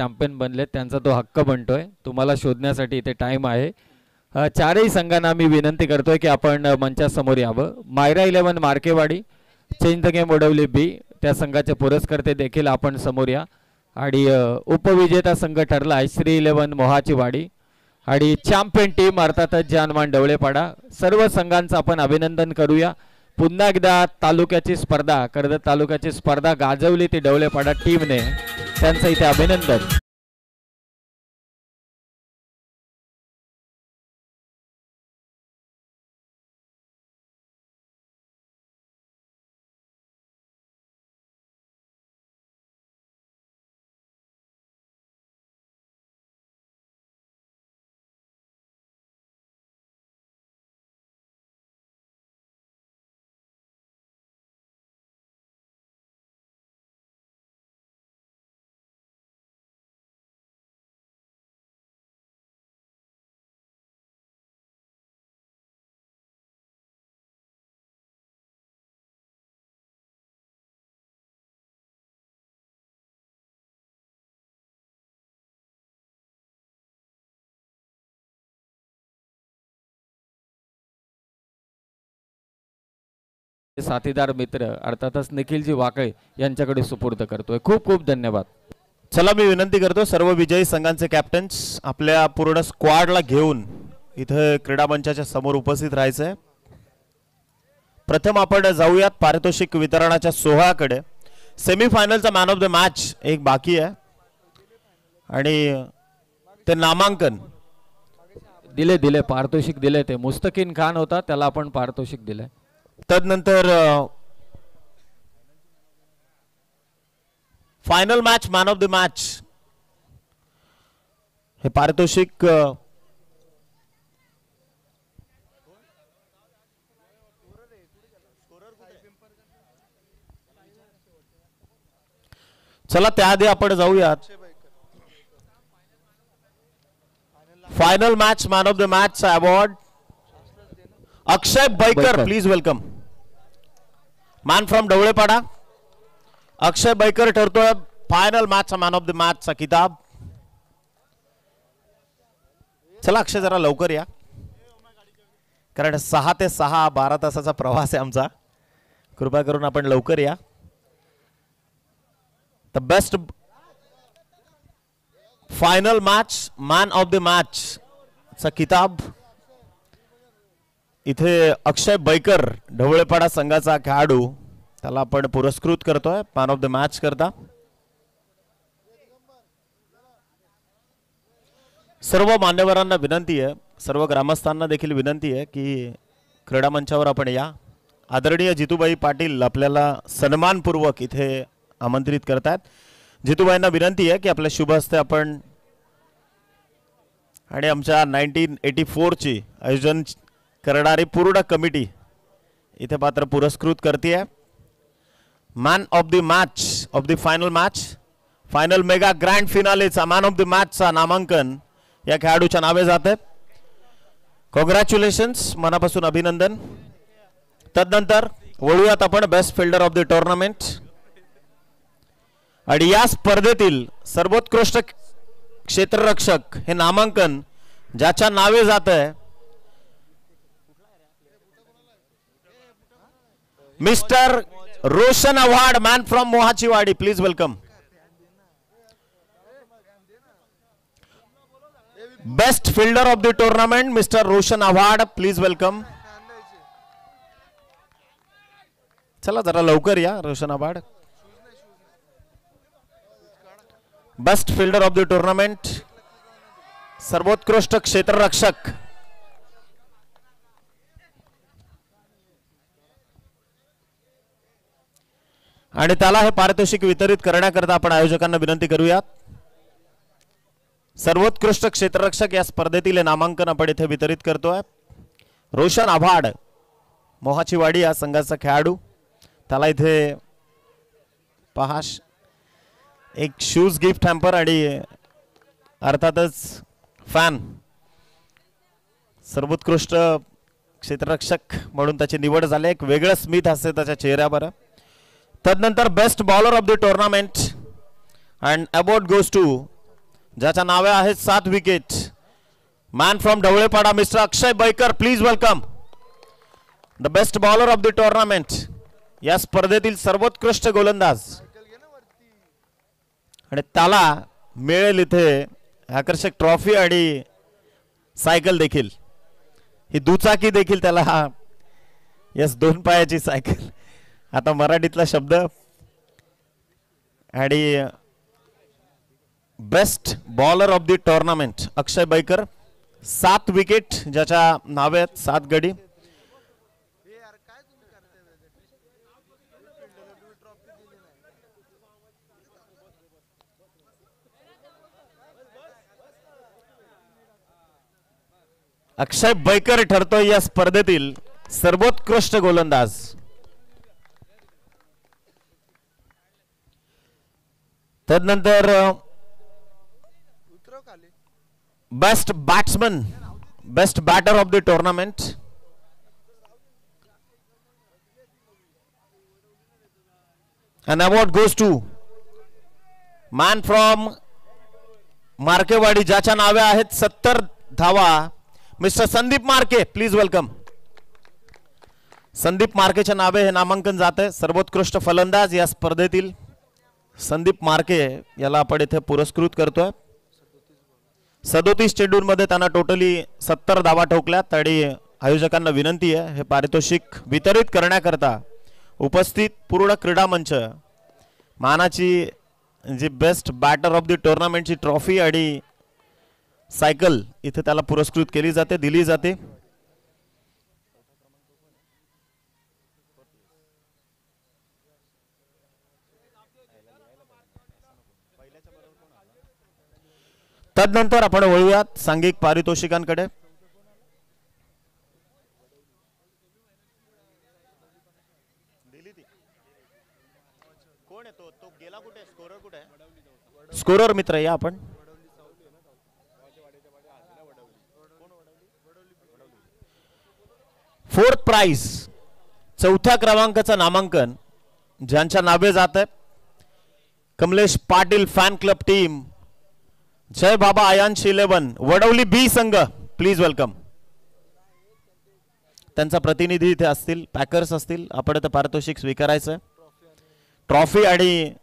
Champion बनले त्यांचा तो हक्क बनतोय. तुम्हाला शोधण्यासाठी इथे टाइम आहे. चारही संघांना मी विनंती करतोय की आपण मंचासमोर यावं. Maira 11 Markewadi, change the game OW B त्या संघाचे पुरस्कर्ते देखील आपण समोर या. आणि उपविजेता संघ ठरला आहे श्री 11 मोहाची वाडी आणि चॅम्पियन टीम अर्थातच जानमान डवळेपाडा. सर्व संघांचं आपण अभिनंदन करूया. पुन्हा एकदा तालुक्याची स्पर्धा, कर्जत तालुक्याची स्पर्धा गाजवली ती डवळेपाडा टीमने, त्यांचं इथे अभिनंदन. साथीदार मित्र अर्थातच निखिलजी वाकळे यांच्याकडे सुपूर्द करतोय. खूप खूप धन्यवाद. चला मी विनंती करतो सर्व विजयी संघांचे कॅप्टन्स आपल्या पूर्ण स्क्वॉडला घेऊन इथे क्रीडा मंचाच्या समोर उपस्थित राहायचंय. प्रथम आपण जाऊयात पारितोषिक वितरणाच्या सोहळ्याकडे. सेमीफायनलचा मॅन ऑफ द मॅच एक बाकी आहे आणि ते नामांकन दिले पारितोषिक दिले. ते मुस्तकीन खान होता, त्याला आपण पारितोषिक दिले. तदनंतर final match man of the match हे पारितोषिक चला त्याआधी आपण जाऊयात final match man of the match चा award Akshay Baikar, please welcome. Man from Dawalepada Akshay Baikar ठरतोय final match man of the match चा किताब. चला अक्षय जरा लवकर या, कारण 6 ते 6 12 तासाचा प्रवास आहे आमचा. कृपया करून आपण लवकर या. The best final match man of the match चा किताब इथे अक्षय बैकर ढवळेपाडा संघाचा खेळाडू, त्याला आपण पुरस्कृत करतोय मॅन ऑफ द मॅच करता. सर्व मान्यवरांना विनंती आहे, सर्व ग्रामस्थांना देखील विनंती आहे की क्रीडा मंचावर आपण या. आदरणीय जितूबाई पाटील आपल्याला सन्मानपूर्वक इथे आमंत्रित करतात. जितूबाईंना विनंती आहे की आपल्या शुभ हस्ते आपण आणि आमच्या 1984 ची आयोजन करणारी पूर्ण कमिटी इथे मात्र पुरस्कृत करते. Man of the match of the final match, final mega grand फिनालेचा मॅन ऑफ द मॅचचा नामांकन या खेळाडूच्या नावे जाते. कॉंग्रॅच्युलेशन्स, मनापासून अभिनंदन. तदनंतर वळूयात आपण best fielder of the tournament आणि या स्पर्धेतील सर्वोत्कृष्ट क्षेत्ररक्षक हे नामांकन ज्याच्या नावे जात आहे mister Roshan Avhad, man from Mohachi Wadi, please welcome. Best fielder of the tournament mister Roshan Avhad, please welcome. चला जरा लवकर या Roshan Avhad. Best fielder of the tournament, सर्वोत्कृष्ट क्षेत्ररक्षक. आणि त्याला हे पारितोषिक वितरित करण्याकरता आपण आयोजकांना विनंती करूयात. सर्वोत्कृष्ट क्षेत्ररक्षक या स्पर्धेतील नामांकन आपण इथे वितरित करतोय. रोशन आव्हाड, मोहाची वाडी या संघाचा खेळाडू, त्याला इथे पहा एक शूज गिफ्ट हॅम्पर आणि अर्थातच फॅन. सर्वोत्कृष्ट क्षेत्ररक्षक म्हणून त्याची निवड झाली. एक वेगळं स्मित हास्य त्याच्या चेहऱ्यावर. तदनंतर best bowler of the tournament and award goes to ज्याच्या नावे आहेत 7 wicket. Man from Dhawalepada mister Akshay Baikar, please welcome. The best bowler of the tournament, या स्पर्धेतील सर्वोत्कृष्ट गोलंदाज, आणि त्याला मिळेल इथे आकर्षक ट्रॉफी आणि सायकल देखील. ही दुचाकी देखील त्याला, यस 2 पायाची सायकल, आता मराठीतला शब्द. आणि best bowler of the tournament Akshay Baikar, 7 wicket ज्याच्या नावे आहेत, 7 गडी. अक्षय बैकर ठरतोय या स्पर्धेतील सर्वोत्कृष्ट गोलंदाज. तदनंतर best batsman, best batter of the tournament, an award goes to man from Markewadi, ज्याच्या नावे आहेत 70 धावा, mister Sandeep Marke, please welcome. Sandeep मार्केच्या नावे हे नामांकन जाते. सर्वोत्कृष्ट फलंदाज या स्पर्धेतील संदीप मार्के याला आपण इथे पुरस्कृत करतोय. 37 चेंडूंमध्ये त्यांना टोटली 70 धावा ठोकल्यात. आणि आयोजकांना विनंती आहे हे पारितोषिक वितरित करण्याकरता उपस्थित पूर्ण क्रीडा मंच मानाची जी बेस्ट बॅटर ऑफ द टुर्नामेंटची ट्रॉफी आणि सायकल इथे त्याला पुरस्कृत केली जाते, दिली जाते. तदनंतर आपण वळूयात सांघिक पारितोषिकांकडे. कोण आहे तो गेला कुठे? स्कोरर कुठे आहे? स्कोरर मित्र या आपण. फोर्थ प्राइज, 4थ्या क्रमांकाचं नामांकन ज्यांच्या नावे जात आहे, Kamlesh Patil fan club team, Jai Baba Aayansh 11 Wadavali बी संघ, प्लीज वेलकम. त्यांचा प्रतिनिधी इथे असतील, पॅकर्स असतील. आपण इथे पारितोषिक स्वीकारायचं. ट्रॉफी आणि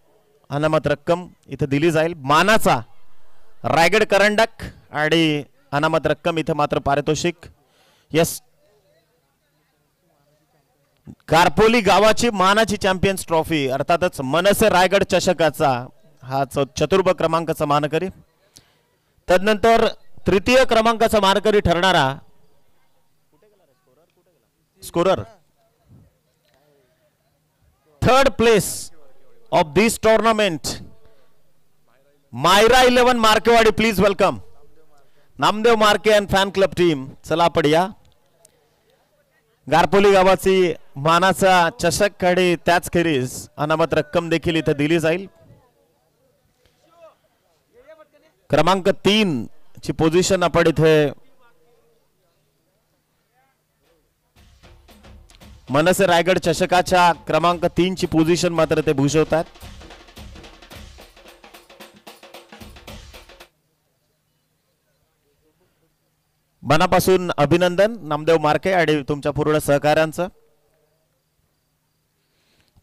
अनामत रक्कम इथे दिली जाईल. मानाचा रायगड करंडक आणि अनामत रक्कम इथे मात्र पारितोषिक. यस, कारपोली गावाची मानाची चॅम्पियन्स ट्रॉफी, अर्थातच मनसे रायगड चषकाचा हा 4 क्रमांकाचा मानकरी. तदनंतर 3य क्रमांकाचा मानकरी ठरणारा scorer, 3rd place of this tournament Maira 11 Markewadi, please welcome. Namdev Marke and fan club team, चला आपण या. गारपोली गावाची मानाचा चषक आणि त्याच खेरीज अनामत रक्कम देखील इथे दिली जाईल. क्रमांक 3 ची पोझिशन आपण इथे मनसे रायगड चषकाच्या क्रमांक 3 ची पोझिशन मात्र ते भूषवतात. मनापासून अभिनंदन नामदेव मार्के आणि तुमच्या पूर्ण सहकार्यांचं.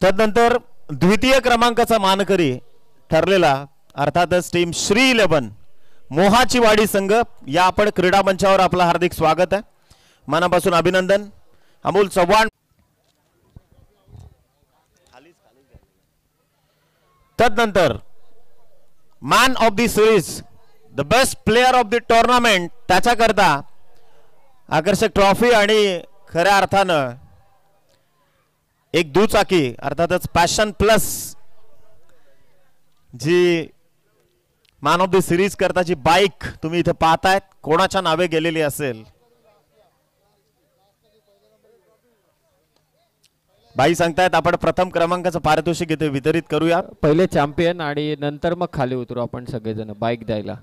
तदनंतर 2य क्रमांकाचा मानकरी ठरलेला अर्थातच टीम श्री 11 मोहाची वाडी संघ, या आपण क्रीडा मंचावर आपलं हार्दिक स्वागत आहे. मनापासून अभिनंदन. अमोल चव्हाण. तदनंतर man of the series, the best player of the tournament, त्याच्याकरता आकर्षक ट्रॉफी आणि खऱ्या अर्थानं एक दुचाकी, अर्थातच पॅशन प्लस जी मॅन ऑफ द सिरीज करता जी बाईक तुम्ही इथे पाहतायत, कोणाच्या नावे गेलेली असेल? बाई सांगतायत आपण प्रथम क्रमांकाचं पारितोषिक इथे वितरित करूया. पहिले चॅम्पियन आणि नंतर मग खाली उतरू आपण सगळेजण बाईक द्यायला.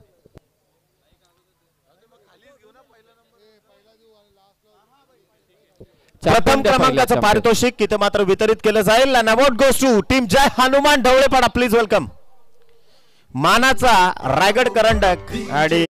प्रथम क्रमांकाचं पारितोषिक इथे मात्र वितरित केलं जाईल. And award goes to team Jai Hanuman Dhawalepada, please welcome. मानाचा रायगड करंडक आणि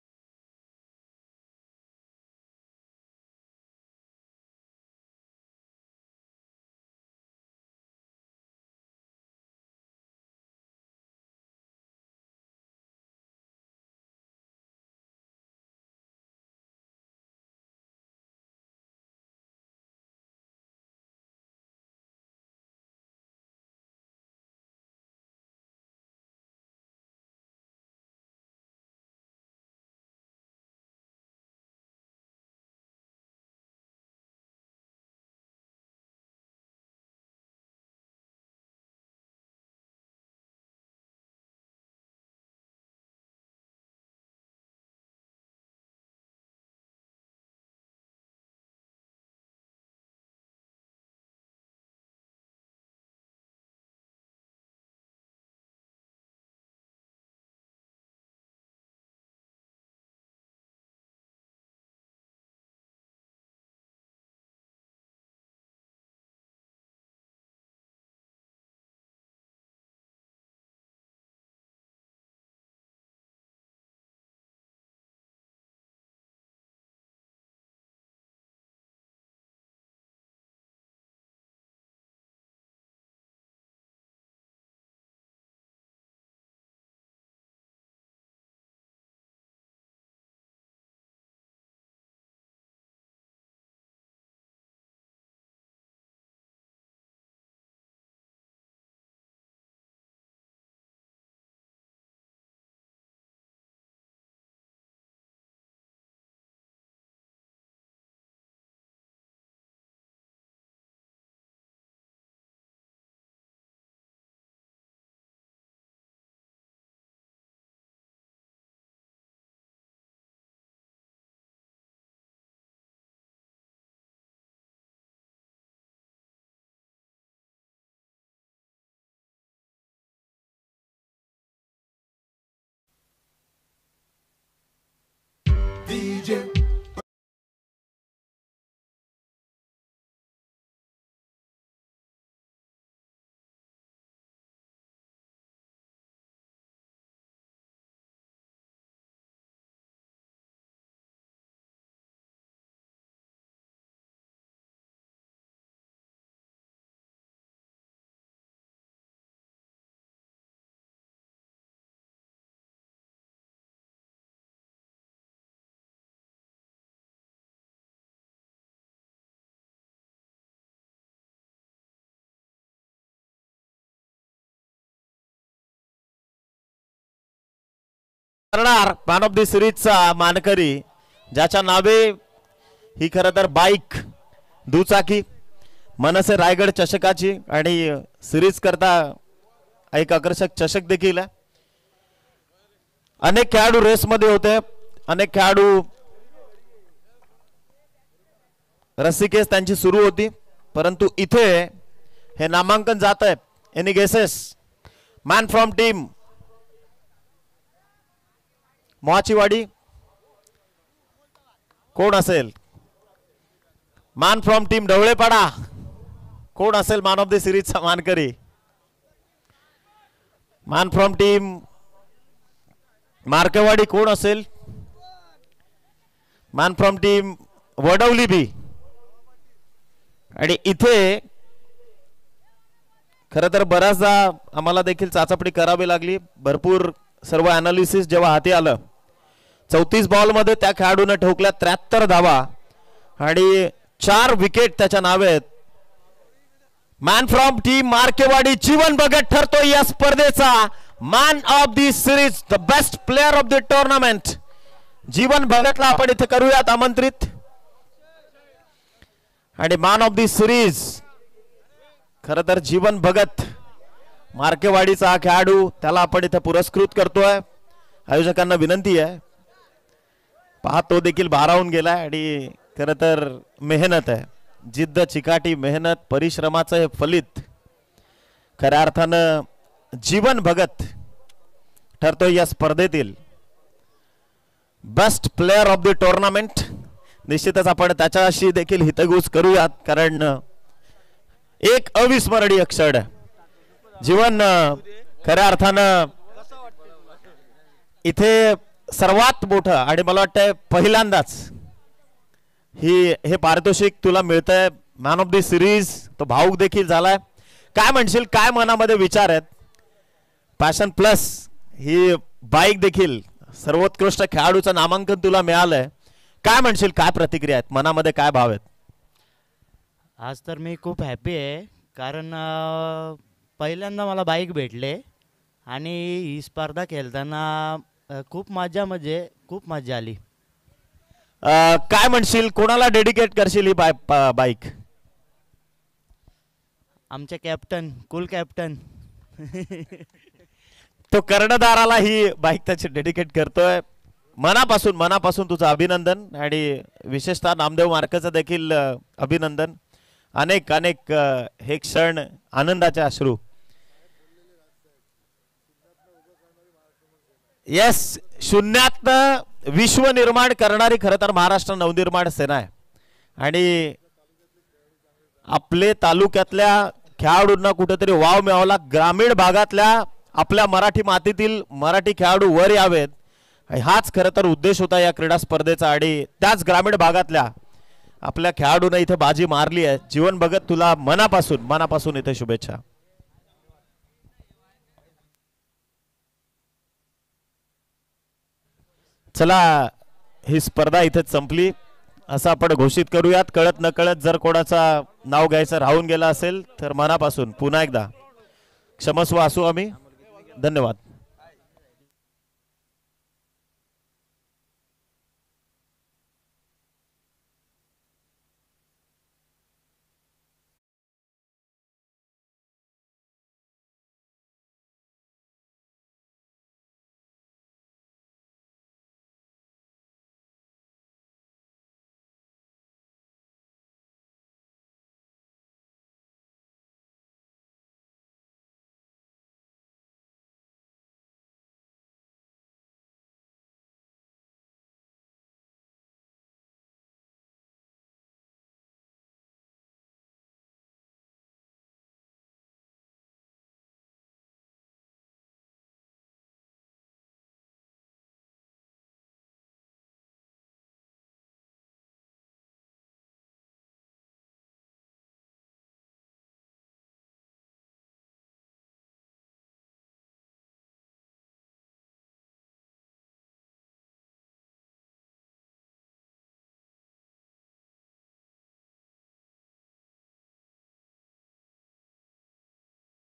मॅन ऑफ द सिरीजचा मानकरी ज्याच्या नावे ही खरं तर बाईक दुचाकी मनसे रायगड चषकाची आणि सिरीज करता एक आकर्षक चषक देखील आहे. अनेक खेळाडू रेस मध्ये होते, अनेक खेळाडू रस्सीकेस त्यांची सुरू होती, परंतु इथे हे नामांकन जात आहे. Any guesses? Man from team Mohachiwadi कोण असेल? मॅन फ्रॉम टीम ढवळेपाडा कोण असेल मॅन ऑफ द सिरीजचा मानकरी? मॅन फ्रॉम टीम मार्केवाडी कोण असेल? मॅन फ्रॉम टीम वडवली बी. आणि इथे खरं तर बऱ्याचदा आम्हाला देखील चाचपणी करावी लागली. भरपूर सर्व अनालिसिस जेव्हा हाती आलं, 34 बॉल मध्ये त्या खेळाडूने ठोकल्या 73 धावा आणि 4 विकेट त्याच्या नावे आहेत. Man from team Markewadi Jeevan Bhagat ठरतो या स्पर्धेचा man of the series, the best player of the tournament. Jeevan भगतला आपण इथे करूयात आमंत्रित. आणि मॅन ऑफ द सिरीज खरं तर जीवन भगत मार्केवाडीचा हा खेळाडू, त्याला आपण इथे पुरस्कृत करतोय. आयोजकांना विनंती आहे, पहा तो देखील भारावून गेलाय. आणि खरं तर मेहनत आहे, जिद्द चिकाटी मेहनत परिश्रमाचं हे फलित खऱ्या अर्थानं जीवन भगत ठरतोय या स्पर्धेतील best player of the tournament. निश्चितच आपण त्याच्याशी देखील हितगुज करूयात, कारण एक अविस्मरणीय क्षण जीवन खऱ्या अर्थानं इथे सर्वात मोठं आणि मला वाटतंय पहिल्यांदाच हे पारितोषिक तुला मिळतंय मॅन ऑफ द सिरीज. तो भाऊक देखील झालाय. काय म्हणशील, काय मनामध्ये विचार आहेत? पॅशन प्लस ही बाईक देखील सर्वोत्कृष्ट खेळाडूचं नामांकन तुला मिळालंय. काय म्हणशील, काय प्रतिक्रिया आहेत, मनामध्ये काय भाव आहेत? आज तर मी खूप हॅपी आहे, कारण पहिल्यांदा मला बाईक भेटले आणि ही स्पर्धा खेळताना खूप मजा आली. काय म्हणशील, कोणाला डेडिकेट करशील ही बाईक? आमचे कॅप्टन, कुल कॅप्टन. तो कर्णधाराला ही बाईक त्याची डेडिकेट करतोय. मनापासून तुझं अभिनंदन आणि विशेषतः नामदेव मार्केचं देखील अभिनंदन. अनेक हे क्षण आनंदाचे अश्रू. येस, शून्यातनं विश्व निर्माण करणारी खरं तर महाराष्ट्र नवनिर्माण सेना आहे आणि आपले तालुक्यातल्या खेळाडूंना कुठेतरी वाव मिळाला. ग्रामीण भागातल्या आपल्या मराठी मातीतील मराठी खेळाडू वर यावेत, हाच खरं तर उद्देश होता या क्रीडा स्पर्धेचा आणि त्याच ग्रामीण भागातल्या आपल्या खेळाडूंना इथे बाजी मारली आहे. जीवन भगत, तुला मनापासून इथे शुभेच्छा. चला, ही स्पर्धा इथेच संपली असं आपण घोषित करूयात. कळत नकळत जर कोणाचा नाव घ्यायचं राहून गेला असेल तर मनापासून पुन्हा एकदा क्षमस्व असू आम्ही. धन्यवाद.